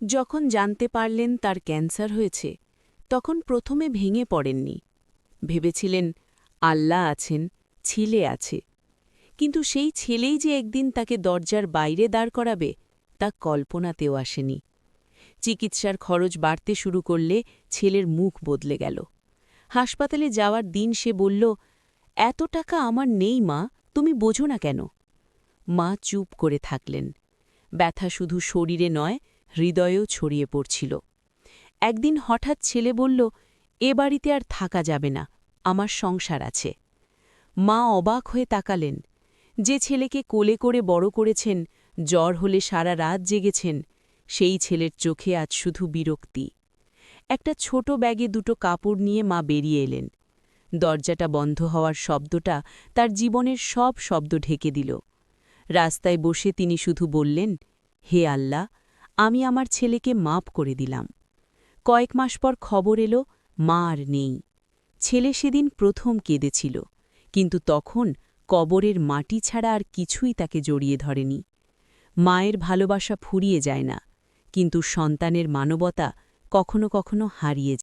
যখন জানতে পারলেন তার ক্যান্সার হয়েছে তখন প্রথমে ভেঙে পড়েননি। ভেবেছিলেন আল্লাহ আছেন, ছেলে আছে, কিন্তু সেই ছেলেই যে একদিন তাকে দরজার বাইরে দাঁড় করাবে তা কল্পনাতেও আসেনি। চিকিৎসার খরচ বাড়তে শুরু করলে ছেলের মুখ বদলে গেল। হাসপাতালে যাওয়ার দিন সে বলল, এত টাকা আমার নেই মা, তুমি বোঝো না কেন? মা চুপ করে থাকলেন। ব্যথা শুধু শরীরে নয়, হৃদয়েও ছড়িয়ে পড়ছিল। একদিন হঠাৎ ছেলে বলল, এ বাড়িতে আর থাকা যাবে না, আমার সংসার আছে। মা অবাক হয়ে তাকালেন। যে ছেলেকে কোলে করে বড় করেছেন, জ্বর হলে সারা রাত জেগেছেন, সেই ছেলের চোখে আজ শুধু বিরক্তি। একটা ছোট ব্যাগে দুটো কাপড় নিয়ে মা বেরিয়ে এলেন। দরজাটা বন্ধ হওয়ার শব্দটা তার জীবনের সব শব্দ ঢেকে দিল। রাস্তায় বসে তিনি শুধু বললেন, হে আল্লাহ, আমি আমার ছেলেকে মাপ করে দিলাম। কয়েক মাস পর খবর এলো, মা আর নেই। ছেলে সেদিন প্রথম কেঁদেছিল, কিন্তু তখন কবরের মাটি ছাড়া আর কিছুই তাকে জড়িয়ে ধরেনি। মায়ের ভালোবাসা ফুরিয়ে যায় না, কিন্তু সন্তানের মানবতা কখনো কখনো হারিয়ে যায়।